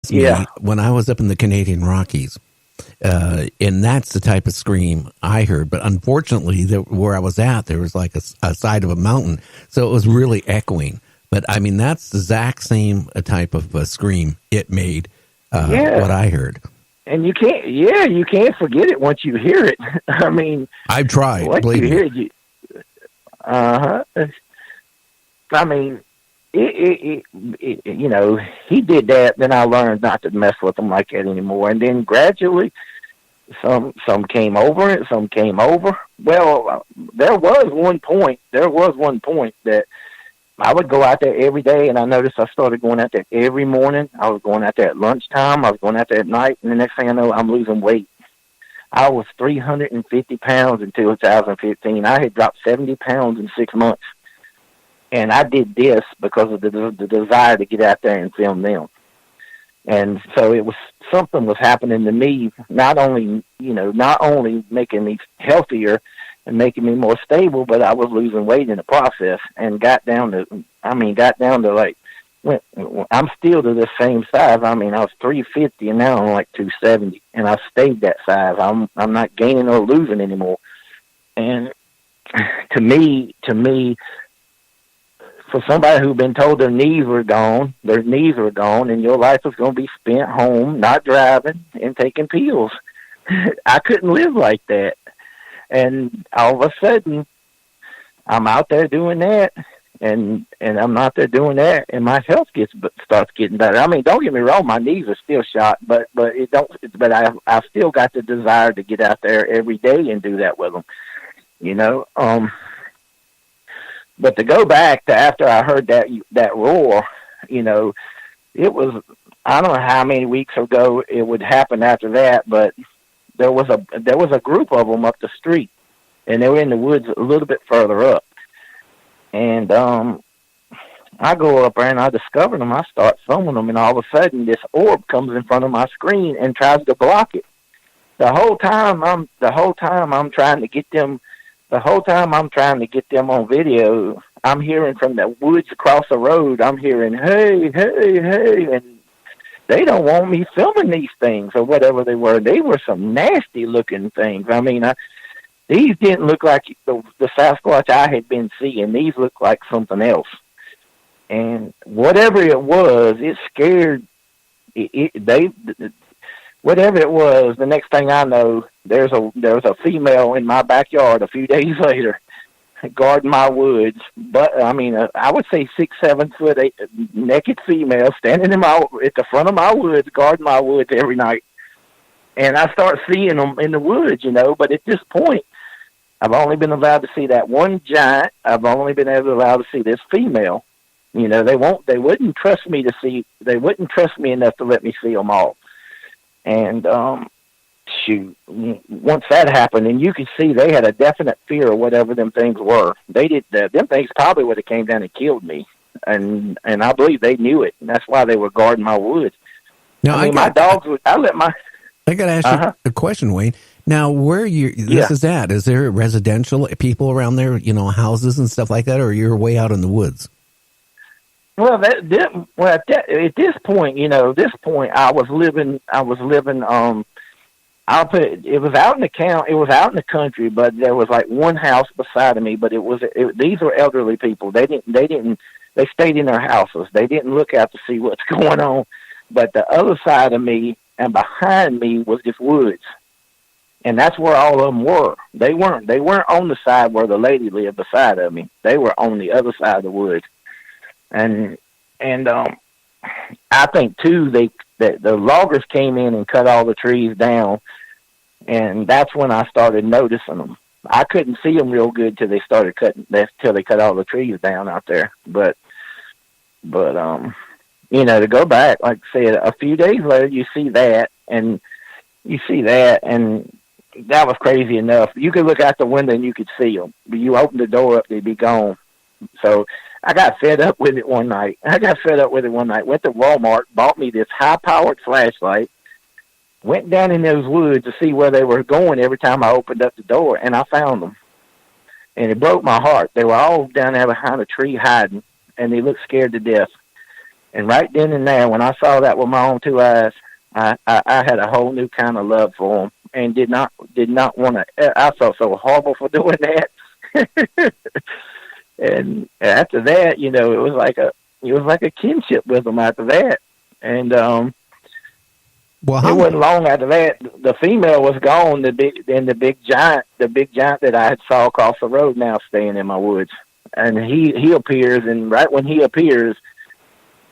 gets me when I was up in the Canadian Rockies. And that's the type of scream I heard. But unfortunately, where I was at, there was like a side of a mountain. So it was really echoing. But, I mean, that's the exact same type of scream it made, what I heard. And you can't forget it once you hear it. I mean, I've tried, once believe you me. hear it, I mean, you know, he did that. Then I learned not to mess with him like that anymore. And then gradually, some came over it, some came over. Well, there was one point that I would go out there every day, and I noticed I started going out there every morning. I was going out there at lunchtime. I was going out there at night, and the next thing I know, I'm losing weight. I was 350 pounds in 2015. I had dropped 70 pounds in 6 months. And I did this because of the desire to get out there and film them. And so something was happening to me, not only making me healthier and making me more stable, but I was losing weight in the process and got down to like, I'm still to the same size. I mean, I was 350 and now I'm like 270, and I stayed that size. I'm not gaining or losing anymore. And to me, for somebody who's been told their knees were gone, and your life was going to be spent home, not driving, and taking pills. I couldn't live like that. And all of a sudden, I'm out there doing that, and I'm out there doing that, and my health starts getting better. I mean, don't get me wrong, my knees are still shot, but I still got the desire to get out there every day and do that with them, you know. But to go back to after I heard that roar, you know, it was, I don't know how many weeks ago it would happen after that, but there was a group of them up the street, and they were in the woods a little bit further up. And I go up there and I discover them. I start filming them, and all of a sudden this orb comes in front of my screen and tries to block it. The whole time I'm trying to get them on video, I'm hearing from the woods across the road, I'm hearing, hey, hey, hey, and they don't want me filming these things or whatever they were. They were some nasty-looking things. I mean, these didn't look like the Sasquatch I had been seeing. These looked like something else. And whatever it was, it scared, whatever it was, the next thing I know, there was a female in my backyard a few days later guarding my woods. But I mean, I would say 6, 7 foot, naked female standing at the front of my woods, guarding my woods every night. And I start seeing them in the woods, you know. But at this point, I've only been allowed to see that one giant. I've only been allowed to see this female. You know, they wouldn't trust me enough to let me see them all. And shoot, once that happened, and you could see they had a definite fear of whatever them things were. Them things probably would have came down and killed me, and I believe they knew it, and that's why they were guarding my woods. Now, I got to ask you a question, Wayne. Now, where is at? Is there residential people around there, you know, houses and stuff like that, or you're way out in the woods? Well, at this point, you know, I was living. It was out in the it was out in the country, but there was like one house beside of me. But these were elderly people. They stayed in their houses. They didn't look out to see what's going on. But the other side of me and behind me was just woods, and that's where all of them were. They weren't on the side where the lady lived beside of me. They were on the other side of the woods. And I think too the loggers came in and cut all the trees down, and that's when I started noticing them. I couldn't see them real good till they cut all the trees down out there. But you know, to go back, like I said, a few days later, you see that, and that was crazy enough. You could look out the window and you could see them, but you open the door up, they'd be gone. So I got fed up with it one night. Went to Walmart, bought me this high-powered flashlight, went down in those woods to see where they were going every time I opened up the door, and I found them. And it broke my heart. They were all down there behind a tree hiding, and they looked scared to death. And right then and there, when I saw that with my own two eyes, I had a whole new kind of love for them, and did not want to. I felt so horrible for doing that. And after that, it was like a kinship with them after that. And Well, it wasn't long after that, the female was gone. The big giant that I had saw across the road now staying in my woods, and he appears, and right when he appears,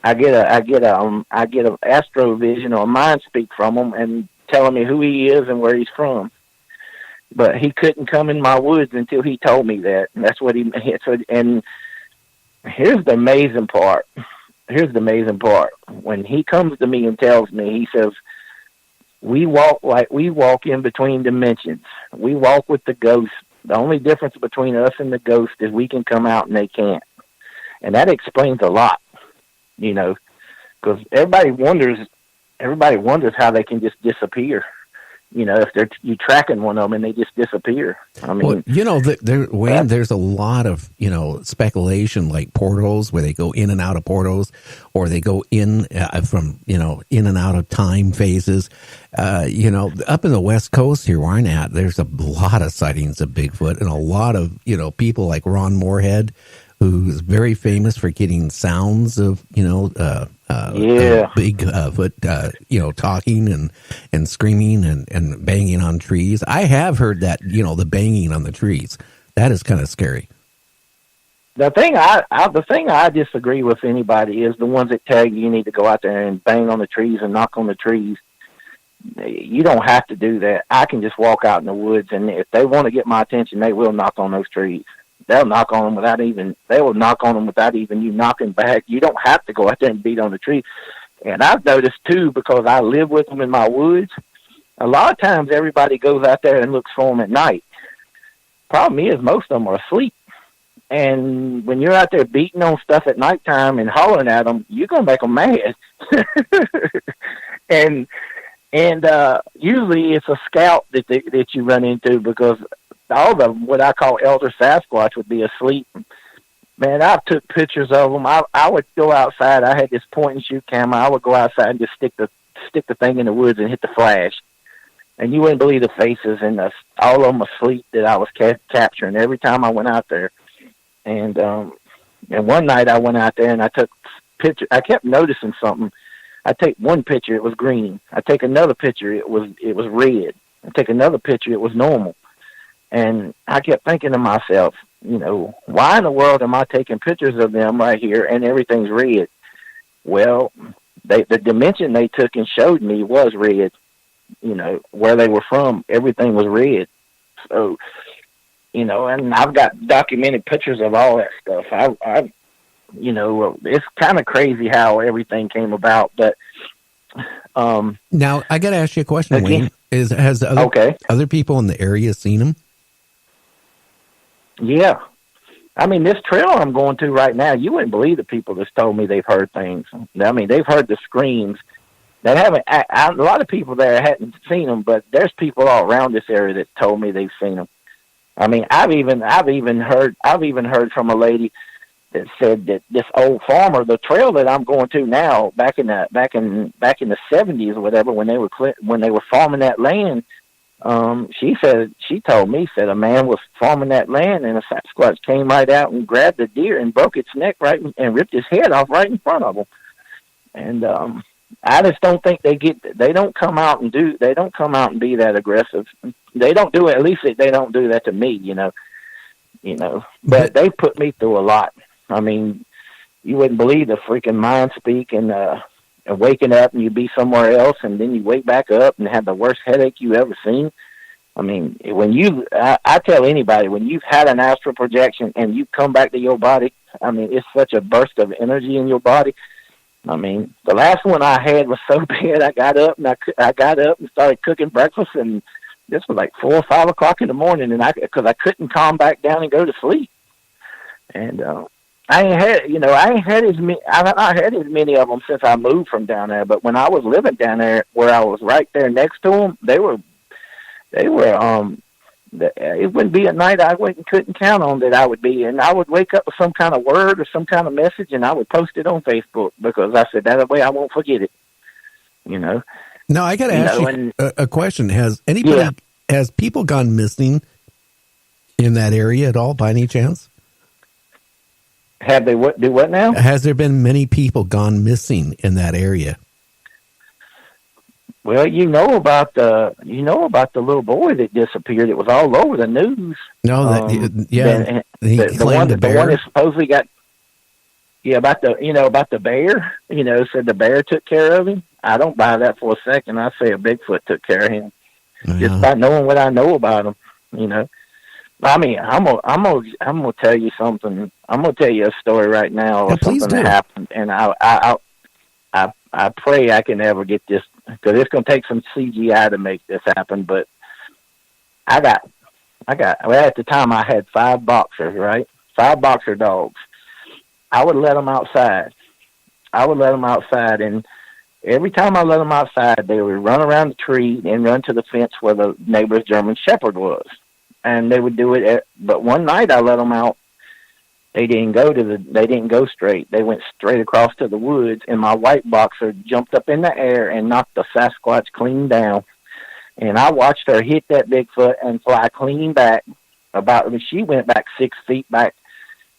I get a astro vision or a mind speak from him and telling me who he is and where he's from. But he couldn't come in my woods until he told me that. And that's what he said. And here's the amazing part. When he comes to me and tells me, he says, we walk in between dimensions. We walk with the ghosts. The only difference between us and the ghost is we can come out and they can't. And that explains a lot, because everybody wonders how they can just disappear. If you tracking one of them and they just disappear. I mean, Wayne, there's a lot of, speculation, like portals where they go in and out of portals, or they go in from, in and out of time phases. Up in the West Coast here where I'm at, there's a lot of sightings of Bigfoot, and a lot of, people like Ron Moorhead, who's very famous for getting sounds of, Bigfoot, talking and screaming and banging on trees. I have heard that, the banging on the trees. That is kind of scary. The thing I disagree with anybody is the ones that tell you need to go out there and bang on the trees and knock on the trees. You don't have to do that. I can just walk out in the woods, and if they want to get my attention, they will knock on those trees. They'll knock on them without even you knocking back. You don't have to go out there and beat on the tree. And I've noticed too, because I live with them in my woods, a lot of times everybody goes out there and looks for them at night. Problem is, most of them are asleep. And when you're out there beating on stuff at nighttime and hollering at them, you're going to make them mad. and usually it's a scout that you run into, because all the what I call elder Sasquatch would be asleep. Man, I took pictures of them. I would go outside. I had this point and shoot camera. I would go outside and just stick the thing in the woods and hit the flash. And you wouldn't believe the faces and all of them asleep that I was capturing every time I went out there. And one night I went out there and I took pictures. I kept noticing something. I take one picture, it was green. I take another picture, it was red. I take another picture, it was normal. And I kept thinking to myself, why in the world am I taking pictures of them right here and everything's red? Well, the dimension they took and showed me was red. Where they were from, everything was red. So, and I've got documented pictures of all that stuff. It's kind of crazy how everything came about. But now I got to ask you a question, Wayne. Has other people in the area seen them? Yeah. I mean, this trail I'm going to right now, you wouldn't believe the people that's told me they've heard things. I mean, they've heard the screams. They haven't. A lot of people there hadn't seen them, but there's people all around this area that told me they've seen them. I mean, I've even heard from a lady that said that this old farmer, the trail that I'm going to now, back in the 70s or whatever, when they were farming that land. She told me a man was farming that land, and a Sasquatch came right out and grabbed the deer and broke its neck and ripped his head off right in front of him. And I just don't think they don't come out and be that aggressive. They don't do it. At least they don't do that to me, But they put me through a lot. I mean, you wouldn't believe the freaking mind speak and waking up and you be somewhere else, and then you wake back up and have the worst headache you ever seen. I mean, I tell anybody, when you've had an astral projection and you come back to your body, I mean, it's such a burst of energy in your body. I mean, the last one I had was so bad. I got up and started cooking breakfast, and this was like 4 or 5 o'clock in the morning, and because I couldn't calm back down and go to sleep. And I ain't had as many of them since I moved from down there. But when I was living down there, where I was right there next to them, they were it wouldn't be a night I couldn't count on that I would be. And I would wake up with some kind of word or some kind of message, and I would post it on Facebook because I said that way I won't forget it. You know. Now I got to ask you a question: has people gone missing in that area at all, by any chance? Have they do what now? Has there been many people gone missing in that area? Well, you know about the little boy that disappeared. It was all over the news. No, the one that supposedly got about the bear. Said the bear took care of him. I don't buy that for a second. I say a Bigfoot took care of him just by knowing what I know about him. I mean, I'm gonna tell you something. I'm gonna tell you a story right now of something that happened, and I pray I can never get this, because it's gonna take some CGI to make this happen. But well, at the time I had 5 boxers, right? 5 boxer dogs. I would let them outside. And every time I let them outside, they would run around the tree and run to the fence where the neighbor's German Shepherd was. And they would do it. But one night I let them out. They didn't go straight. They went straight across to the woods, and my white boxer jumped up in the air and knocked the Sasquatch clean down. And I watched her hit that Bigfoot and fly clean back. She went back 6 feet back.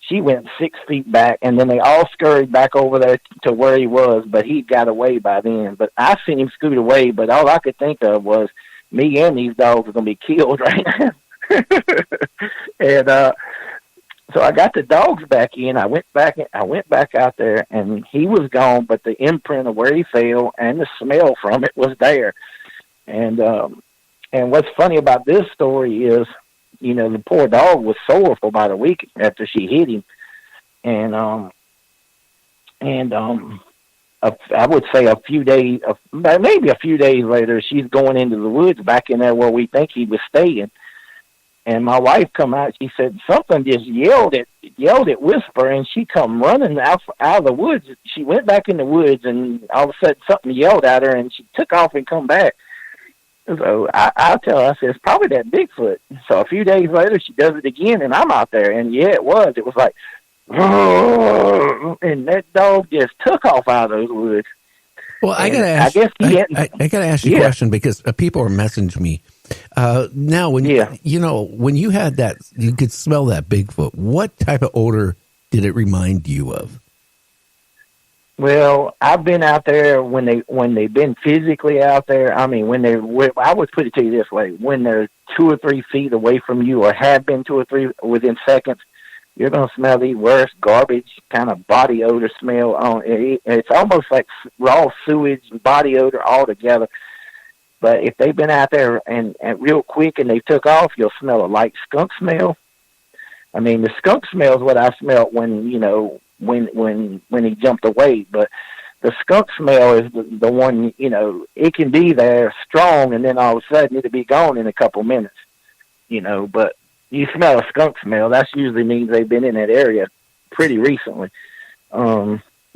She went 6 feet back, and then they all scurried back over there to where he was, but he got away by then. But I seen him scoot away, but all I could think of was me and these dogs are going to be killed right now. And so I got the dogs back in. I went back out there, and he was gone, but the imprint of where he fell and the smell from it was there. And what's funny about this story is, the poor dog was sore for about a week after she hit him, and I would say maybe a few days later, she's going into the woods back in there where we think he was staying. And my wife come out. She said something just yelled at Whisper, and she come running out of the woods. She went back in the woods, and all of a sudden something yelled at her, and she took off and come back. So I'll tell her, I said, it's probably that Bigfoot. So a few days later, she does it again, and I'm out there, and yeah, it was. It was like, and that dog just took off out of those woods. Well, I gotta ask you a question, because people are messaging me. Now, when you had that, you could smell that Bigfoot. What type of odor did it remind you of? Well, I've been out there when they've been physically out there. I mean, I would put it to you this way: when they're 2 or 3 feet away from you, or have been 2 or 3 within seconds, you're going to smell the worst garbage kind of body odor smell. It's almost like raw sewage, body odor all together. But if they've been out there and real quick and they took off, you'll smell a light skunk smell. I mean, the skunk smell is what I smelled when he jumped away. But the skunk smell is the one, it can be there strong, and then all of a sudden it'll be gone in a couple minutes, But you smell a skunk smell, that usually means they've been in that area pretty recently.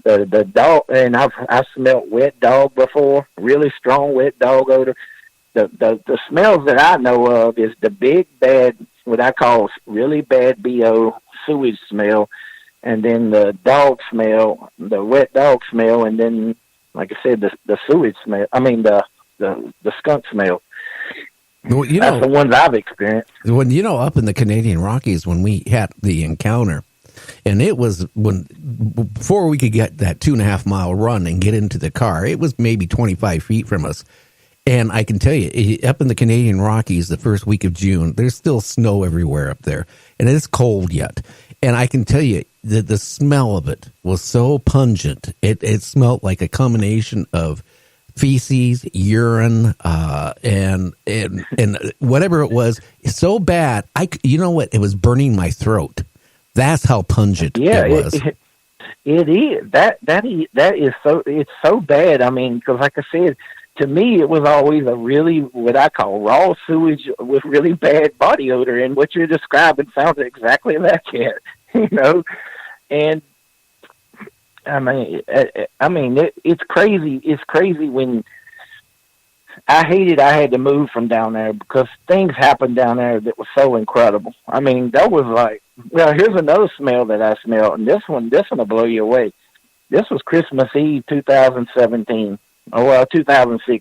The dog, and I've smelled wet dog before, really strong wet dog odor. The smells that I know of is the big bad, what I call really bad BO sewage smell, and then the dog smell, the wet dog smell, and then, like I said, the sewage smell. I mean the skunk smell. Well, that's the ones I've experienced. When up in the Canadian Rockies, when we had the encounter, and it was before we could get that 2.5 mile run and get into the car, it was maybe 25 feet from us. And I can tell you, up in the Canadian Rockies, the first week of June, there's still snow everywhere up there, and it's cold yet. And I can tell you that the smell of it was so pungent. It smelled like a combination of feces, urine, and whatever it was. So bad, it was burning my throat. That's how pungent it was. It is. That is so. It's so bad. I mean, because like I said, to me, it was always a really what I call raw sewage with really bad body odor. And what you're describing sounds exactly like it. And I mean, it's crazy. It's crazy when I hated I had to move from down there because things happened down there that was so incredible. I mean, that was like, well, here's another smell that I smelled, and this one will blow you away. This was Christmas Eve, 2017, or well, 2016.